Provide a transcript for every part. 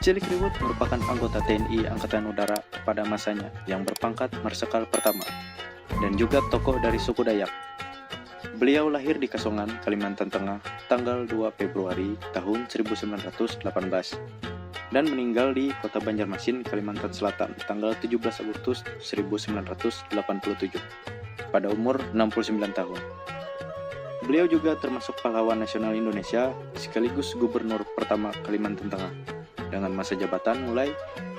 Cilikriwut merupakan anggota TNI Angkatan Udara pada masanya yang berpangkat Marsikal Pertama dan juga tokoh dari suku Dayak. Beliau lahir di Kasongan, Kalimantan Tengah, tanggal 2 Februari tahun 1918 dan meninggal di Kota Banjarmasin, Kalimantan Selatan, tanggal 17 Agustus 1987 pada umur 69 tahun. Beliau juga termasuk pahlawan nasional Indonesia sekaligus gubernur pertama Kalimantan Tengah dengan masa jabatan mulai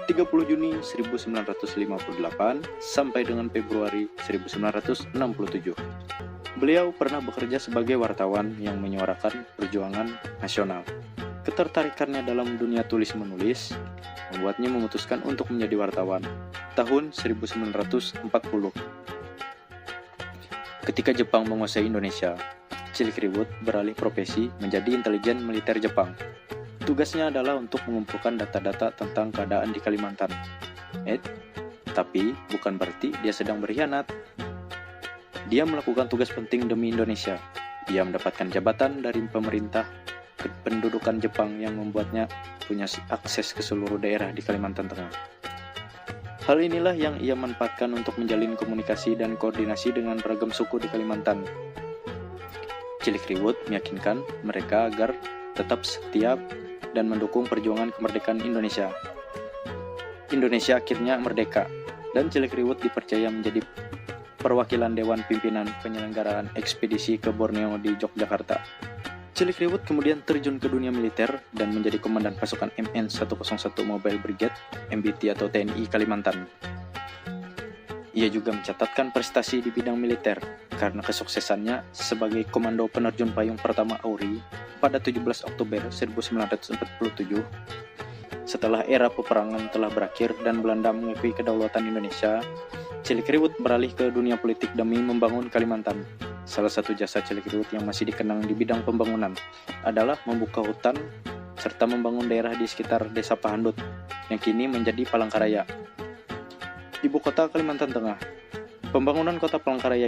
30 Juni 1958 sampai dengan Februari 1967. Beliau pernah bekerja sebagai wartawan yang menyuarakan perjuangan nasional. Ketertarikannya dalam dunia tulis-menulis membuatnya memutuskan untuk menjadi wartawan tahun 1940. Ketika Jepang menguasai Indonesia, Cilikriwut beralih profesi menjadi intelijen militer Jepang. Tugasnya adalah untuk mengumpulkan data-data tentang keadaan di Kalimantan. Tapi bukan berarti dia sedang berkhianat. Dia melakukan tugas penting demi Indonesia. Dia mendapatkan jabatan dari pemerintah kependudukan Jepang yang membuatnya punya akses ke seluruh daerah di Kalimantan Tengah. Hal inilah yang ia manfaatkan untuk menjalin komunikasi dan koordinasi dengan beragam suku di Kalimantan. Cilikriwut meyakinkan mereka agar tetap setia dan mendukung perjuangan kemerdekaan Indonesia. Indonesia akhirnya merdeka, dan Cilikriwut dipercaya menjadi perwakilan Dewan Pimpinan penyelenggaraan ekspedisi ke Borneo di Yogyakarta. Cilikriwut kemudian terjun ke dunia militer dan menjadi komandan pasukan MN-101 Mobile Brigade MBT atau TNI Kalimantan. Ia juga mencatatkan prestasi di bidang militer karena kesuksesannya sebagai komando penerjun payung pertama AURI pada 17 Oktober 1947. Setelah era peperangan telah berakhir dan Belanda mengakui kedaulatan Indonesia, Cilikriwut beralih ke dunia politik demi membangun Kalimantan. Salah satu jasa Cilikriwut yang masih dikenang di bidang pembangunan adalah membuka hutan serta membangun daerah di sekitar Desa Pahandut yang kini menjadi Palangkaraya, ibu kota Kalimantan Tengah. Pembangunan kota Palangkaraya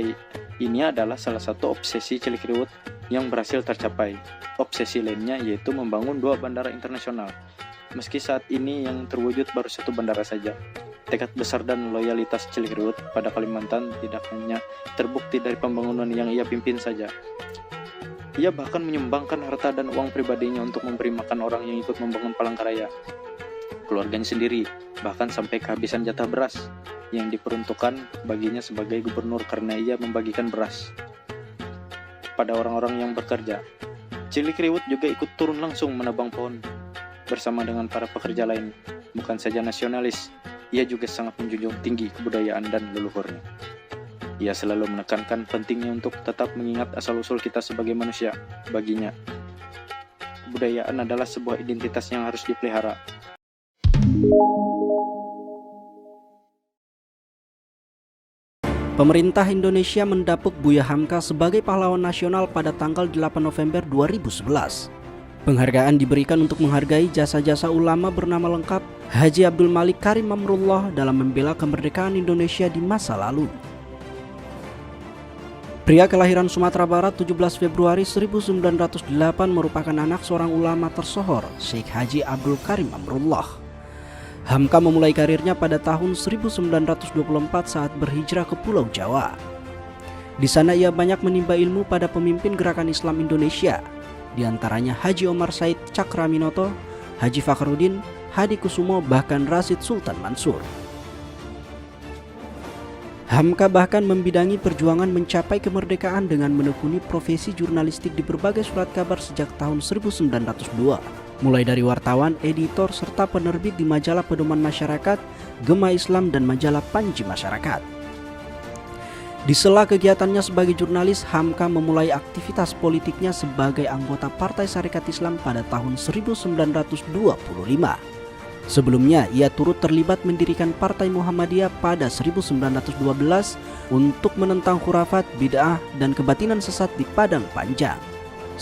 ini adalah salah satu obsesi Cilikriwut yang berhasil tercapai. Obsesi lainnya yaitu membangun 2 bandara internasional. Meski saat ini yang terwujud baru 1 bandara saja, tekad besar dan loyalitas Cilikriwut pada Kalimantan tidak hanya terbukti dari pembangunan yang ia pimpin saja. Ia bahkan menyumbangkan harta dan uang pribadinya untuk memberi makan orang yang ikut membangun Palangkaraya. Keluarganya sendiri bahkan sampai kehabisan jatah beras yang diperuntukkan baginya sebagai gubernur karena ia membagikan beras pada orang-orang yang bekerja. Cilikriwut juga ikut turun langsung menebang pohon bersama dengan para pekerja lain. Bukan saja nasionalis, ia juga sangat menjunjung tinggi kebudayaan dan leluhurnya. Ia selalu menekankan pentingnya untuk tetap mengingat asal-usul kita sebagai manusia. Baginya, kebudayaan adalah sebuah identitas yang harus dipelihara. Pemerintah Indonesia mendapuk Buya Hamka sebagai pahlawan nasional pada tanggal 8 November 2011. Penghargaan diberikan untuk menghargai jasa-jasa ulama bernama lengkap Haji Abdul Malik Karim Amrullah dalam membela kemerdekaan Indonesia di masa lalu. Pria kelahiran Sumatera Barat 17 Februari 1908 merupakan anak seorang ulama tersohor, Syekh Haji Abdul Karim Amrullah. Hamka memulai karirnya pada tahun 1924 saat berhijrah ke Pulau Jawa. Di sana ia banyak menimba ilmu pada pemimpin gerakan Islam Indonesia, di antaranya Haji Omar Said Cakraminoto, Haji Fakhruddin, Hadi Kusumo, bahkan Rasid Sultan Mansur. Hamka bahkan membidangi perjuangan mencapai kemerdekaan dengan menekuni profesi jurnalistik di berbagai surat kabar sejak tahun 1902. Mulai dari wartawan, editor, serta penerbit di majalah Pedoman Masyarakat, Gema Islam, dan majalah Panji Masyarakat. Di sela kegiatannya sebagai jurnalis, Hamka memulai aktivitas politiknya sebagai anggota Partai Sarekat Islam pada tahun 1925. Sebelumnya, ia turut terlibat mendirikan Partai Muhammadiyah pada 1912 untuk menentang khurafat, bid'ah, dan kebatinan sesat di Padang Panjang.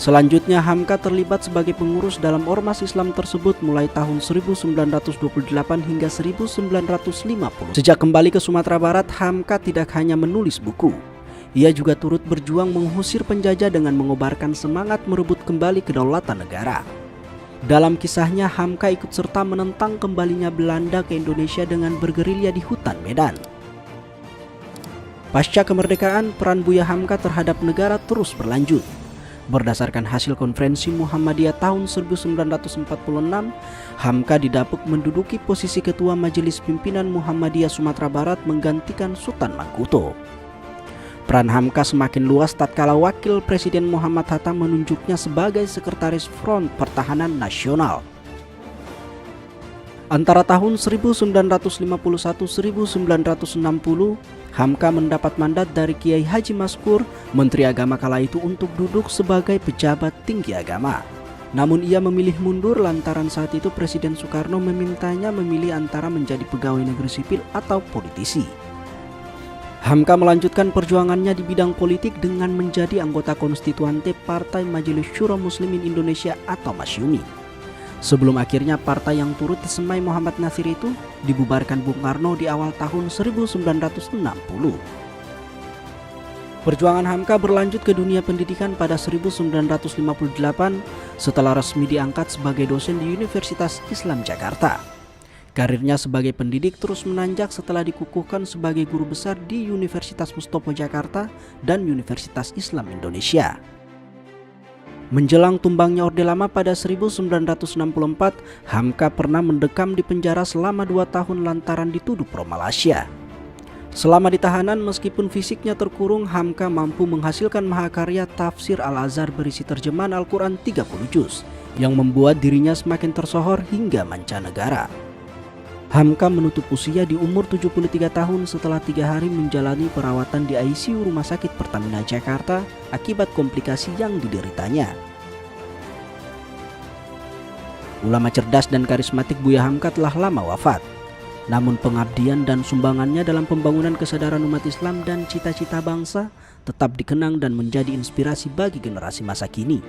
Selanjutnya, Hamka terlibat sebagai pengurus dalam ormas Islam tersebut mulai tahun 1928 hingga 1950. Sejak kembali ke Sumatera Barat, Hamka tidak hanya menulis buku. Ia juga turut berjuang mengusir penjajah dengan mengobarkan semangat merebut kembali kedaulatan negara. Dalam kisahnya, Hamka ikut serta menentang kembalinya Belanda ke Indonesia dengan bergerilya di hutan Medan. Pasca kemerdekaan, peran Buya Hamka terhadap negara terus berlanjut. Berdasarkan hasil konferensi Muhammadiyah tahun 1946, Hamka didapuk menduduki posisi Ketua Majelis Pimpinan Muhammadiyah Sumatera Barat menggantikan Sultan Mangkuto. Peran Hamka semakin luas tatkala Wakil Presiden Muhammad Hatta menunjuknya sebagai Sekretaris Front Pertahanan Nasional. Antara tahun 1951-1960, Hamka mendapat mandat dari Kiai Haji Maskur, Menteri Agama kala itu, untuk duduk sebagai pejabat tinggi agama. Namun ia memilih mundur lantaran saat itu Presiden Soekarno memintanya memilih antara menjadi pegawai negeri sipil atau politisi. Hamka melanjutkan perjuangannya di bidang politik dengan menjadi anggota konstituante Partai Majelis Syuro Muslimin Indonesia atau Masyumi. Sebelum akhirnya partai yang turut disemai Muhammad Nasir itu dibubarkan Bung Karno di awal tahun 1960. Perjuangan Hamka berlanjut ke dunia pendidikan pada 1958 setelah resmi diangkat sebagai dosen di Universitas Islam Jakarta. Karirnya sebagai pendidik terus menanjak setelah dikukuhkan sebagai guru besar di Universitas Mustopo Jakarta dan Universitas Islam Indonesia. Menjelang tumbangnya Orde Lama pada 1964, Hamka pernah mendekam di penjara selama 2 tahun lantaran dituduh pro-Malaysia. Selama di tahanan, meskipun fisiknya terkurung, Hamka mampu menghasilkan mahakarya Tafsir Al-Azhar berisi terjemahan Al-Quran 30 juz yang membuat dirinya semakin tersohor hingga mancanegara. Hamka menutup usia di umur 73 tahun setelah 3 hari menjalani perawatan di ICU Rumah Sakit Pertamina Jakarta akibat komplikasi yang dideritanya. Ulama cerdas dan karismatik Buya Hamka telah lama wafat. Namun pengabdian dan sumbangannya dalam pembangunan kesadaran umat Islam dan cita-cita bangsa tetap dikenang dan menjadi inspirasi bagi generasi masa kini.